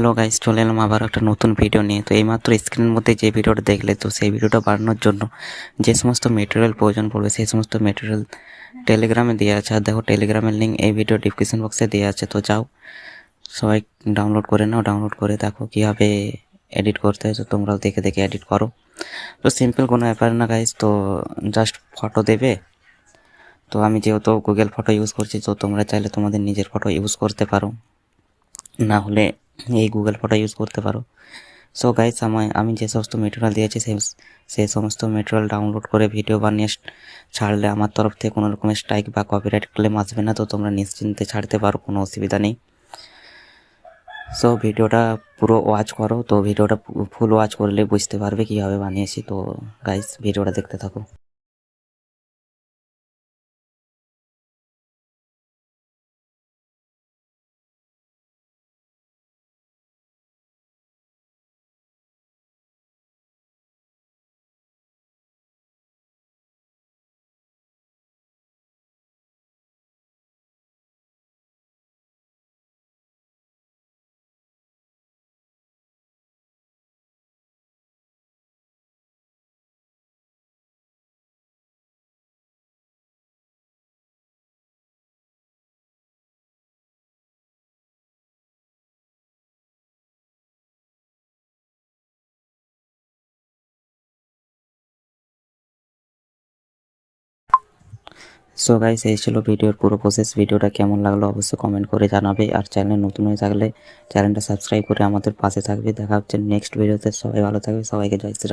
Hello guys, চলে এলাম আবার একটা নতুন ভিডিও নিয়ে। তো এইমাত্র স্ক্রিনের মধ্যে যে ভিডিওটা দেখলে, তো সেই ভিডিওটা বানানোর জন্য যে সমস্ত মেটেরিয়াল প্রয়োজন পড়বে সেই সমস্ত মেটেরিয়াল টেলিগ্রামে দেওয়া আছে। আর দেখো, টেলিগ্রামের লিঙ্ক এই ভিডিও ডিসক্রিপশন বক্সে দেওয়া আছে। তো যাও, সবাই ডাউনলোড করে নাও। ডাউনলোড করে দেখো কীভাবে এডিট করতে হয়, তো তোমরাও দেখে দেখে এডিট করো। তো সিম্পল কোনো ব্যাপার না গাইস, তো জাস্ট ফটো দেবে। তো আমি যেহেতু গুগল ফটো ইউজ করছি, তো তোমরা চাইলে তোমাদের নিজের ফটো ইউজ করতে পারো, না হলে এই গুগল ফটো ইউজ করতে পারো। সো গাইস, আমি যে সমস্ত মেটেরিয়াল দিয়েছি সেই সমস্ত মেটেরিয়াল ডাউনলোড করে ভিডিও বানিয়ে ছাড়লে আমার তরফ থেকে কোনো রকমের স্ট্রাইক বা কপিরাইট ক্লেম আসবে না। তো তোমরা নিশ্চিন্তে ছাড়তে পারো, কোনো অসুবিধা নেই। সো ভিডিওটা পুরো ওয়াচ করো। তো ভিডিওটা ফুল ওয়াচ করলে বুঝতে পারবে কীভাবে বানিয়েছি। তো গাইস, ভিডিওটা দেখতে থাকো। সো গাইস, এই ছিল ভিডিওর পুরো প্রসেস। ভিডিওটা কেমন লাগলো অবশ্যই কমেন্ট করে জানাবে। আর চ্যানেল নতুন হয়ে থাকলে চ্যানেলটা সাবস্ক্রাইব করে আমাদের পাশে থাকবে। দেখা হচ্ছে নেক্সট ভিডিওতে। সবাই ভালো থাকবে, সবাইকে জয় শ্রীরাম।